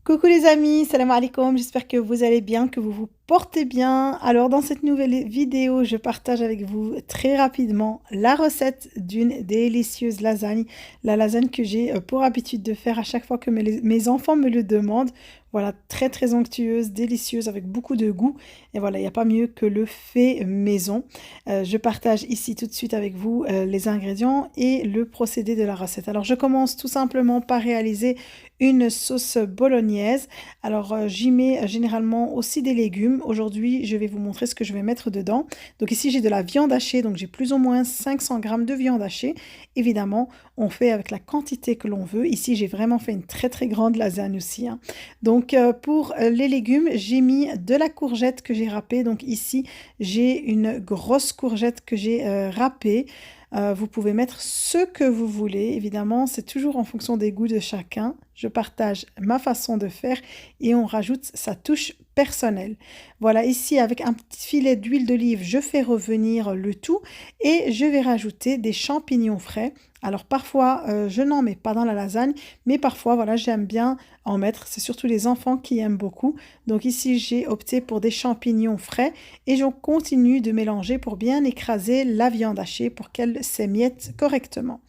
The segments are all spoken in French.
Coucou les amis, salam alaikum, j'espère que vous allez bien, que vous vous portez bien. Alors dans cette nouvelle vidéo, je partage avec vous très rapidement la recette d'une délicieuse lasagne. La lasagne que j'ai pour habitude de faire à chaque fois que mes enfants me le demandent. Voilà, très très onctueuse, délicieuse, avec beaucoup de goût. Et voilà, il n'y a pas mieux que le fait maison. Je partage ici tout de suite avec vous les ingrédients et le procédé de la recette. Alors je commence tout simplement par réaliser une sauce bolognaise. Alors j'y mets généralement aussi des légumes. Aujourd'hui, je vais vous montrer ce que je vais mettre dedans. Donc ici, j'ai de la viande hachée, donc j'ai plus ou moins 500 grammes de viande hachée. Évidemment, on fait avec la quantité que l'on veut. Ici, j'ai vraiment fait une très très grande lasagne aussi, hein. Donc pour les légumes, j'ai mis de la courgette que j'ai râpée. Donc ici, j'ai une grosse courgette que j'ai râpée. Vous pouvez mettre ce que vous voulez, évidemment, c'est toujours en fonction des goûts de chacun. Je partage ma façon de faire et on rajoute sa touche personnelle. Voilà, ici avec un petit filet d'huile d'olive, je fais revenir le tout et je vais rajouter des champignons frais. Alors parfois, je n'en mets pas dans la lasagne, mais parfois, voilà, j'aime bien en mettre. C'est surtout les enfants qui aiment beaucoup. Donc ici, j'ai opté pour des champignons frais et je continue de mélanger pour bien écraser la viande hachée pour qu'elle s'émiette correctement.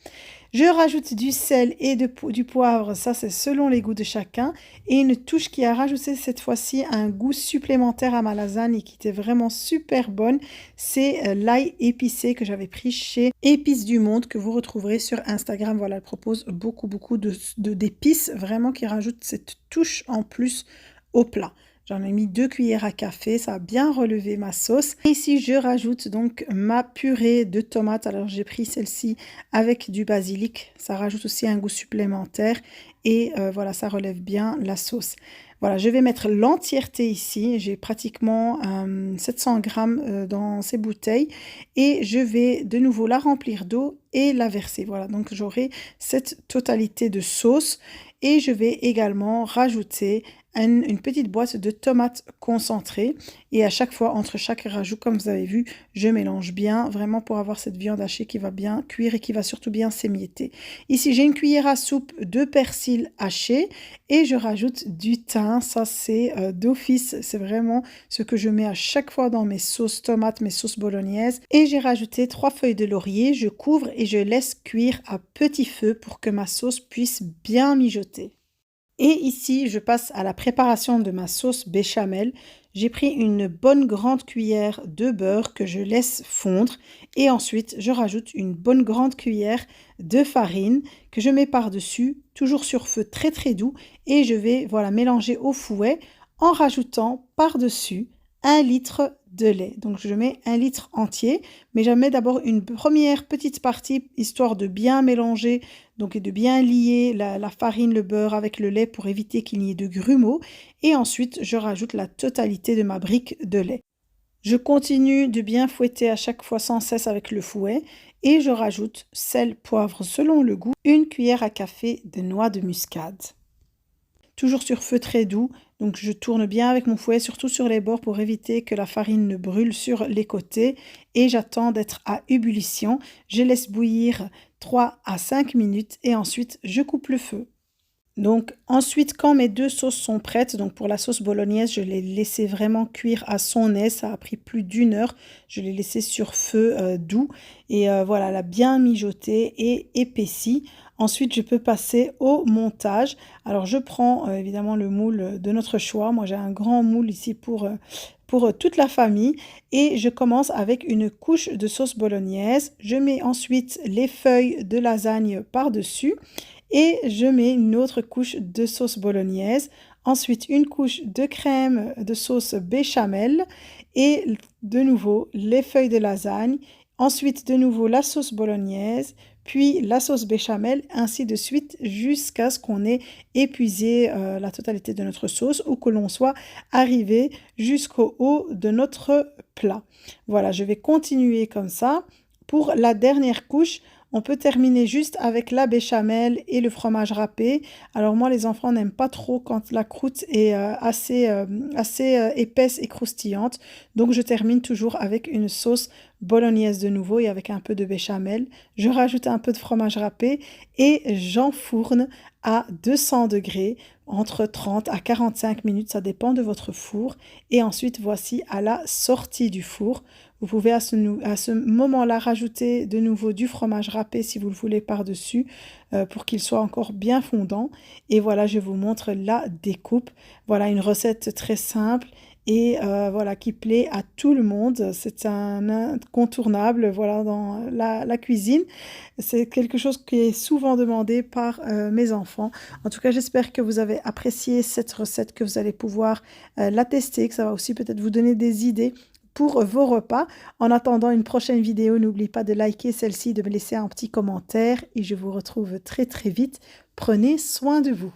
Je rajoute du sel et du poivre, ça c'est selon les goûts de chacun. Et une touche qui a rajouté cette fois-ci un goût supplémentaire à ma lasagne et qui était vraiment super bonne, c'est l'ail épicé que j'avais pris chez Épices du Monde, que vous retrouverez sur Instagram. Voilà, elle propose beaucoup d'épices, vraiment qui rajoutent cette touche en plus au plat. J'en ai mis 2 cuillères à café, ça a bien relevé ma sauce. Et ici, je rajoute donc ma purée de tomates. Alors, j'ai pris celle-ci avec du basilic. Ça rajoute aussi un goût supplémentaire et voilà, ça relève bien la sauce. Voilà, je vais mettre l'entièreté ici. J'ai pratiquement 700 grammes dans ces bouteilles et je vais de nouveau la remplir d'eau et la verser. Voilà, donc j'aurai cette totalité de sauce et je vais également rajouter une petite boîte de tomates concentrées et à chaque fois, entre chaque rajout, comme vous avez vu, je mélange bien, vraiment pour avoir cette viande hachée qui va bien cuire et qui va surtout bien s'émietter. Ici, j'ai une cuillère à soupe de persil haché et je rajoute du thym. Ça, c'est d'office, c'est vraiment ce que je mets à chaque fois dans mes sauces tomates, mes sauces bolognaises. Et j'ai rajouté 3 feuilles de laurier, je couvre et je laisse cuire à petit feu pour que ma sauce puisse bien mijoter. Et ici, je passe à la préparation de ma sauce béchamel. J'ai pris une bonne grande cuillère de beurre que je laisse fondre et ensuite je rajoute une bonne grande cuillère de farine que je mets par-dessus, toujours sur feu très très doux et je vais voilà mélanger au fouet en rajoutant par-dessus 1 litre de lait. Donc je mets 1 litre entier, mais j'en mets d'abord une première petite partie histoire de bien mélanger donc et de bien lier la farine, le beurre avec le lait pour éviter qu'il n'y ait de grumeaux. Et ensuite, je rajoute la totalité de ma brique de lait. Je continue de bien fouetter à chaque fois sans cesse avec le fouet et je rajoute sel, poivre selon le goût, 1 cuillère à café de noix de muscade. Toujours sur feu très doux, donc je tourne bien avec mon fouet, surtout sur les bords pour éviter que la farine ne brûle sur les côtés et j'attends d'être à ébullition. Je laisse bouillir 3 à 5 minutes et ensuite je coupe le feu. Donc ensuite, quand mes 2 sauces sont prêtes, donc pour la sauce bolognaise, je l'ai laissé vraiment cuire à son aise, ça a pris plus d'1 heure, je l'ai laissé sur feu doux et voilà, elle a bien mijoté et épaissi. Ensuite, je peux passer au montage. Alors je prends évidemment le moule de notre choix, moi j'ai un grand moule ici pour toute la famille et je commence avec une couche de sauce bolognaise. Je mets ensuite les feuilles de lasagne par-dessus et je mets une autre couche de sauce bolognaise, ensuite une couche de crème de sauce béchamel et de nouveau les feuilles de lasagne, ensuite de nouveau la sauce bolognaise, puis la sauce béchamel, ainsi de suite jusqu'à ce qu'on ait épuisé la totalité de notre sauce ou que l'on soit arrivé jusqu'au haut de notre plat. Voilà, je vais continuer comme ça. Pour la dernière couche, on peut terminer juste avec la béchamel et le fromage râpé. Alors moi, les enfants n'aiment pas trop quand la croûte est assez épaisse et croustillante. Donc je termine toujours avec une sauce bolognaise de nouveau et avec un peu de béchamel. Je rajoute un peu de fromage râpé et j'enfourne à 200 degrés entre 30 à 45 minutes, ça dépend de votre four. Et ensuite, voici à la sortie du four. Vous pouvez à ce moment-là rajouter de nouveau du fromage râpé si vous le voulez par-dessus pour qu'il soit encore bien fondant. Et voilà, je vous montre la découpe. Voilà une recette très simple et voilà, qui plaît à tout le monde. C'est un incontournable, voilà, dans la cuisine. C'est quelque chose qui est souvent demandé par mes enfants. En tout cas, j'espère que vous avez apprécié cette recette, que vous allez pouvoir la tester, que ça va aussi peut-être vous donner des idées pour vos repas. En attendant une prochaine vidéo, n'oubliez pas de liker celle-ci, de me laisser un petit commentaire et je vous retrouve très très vite. Prenez soin de vous.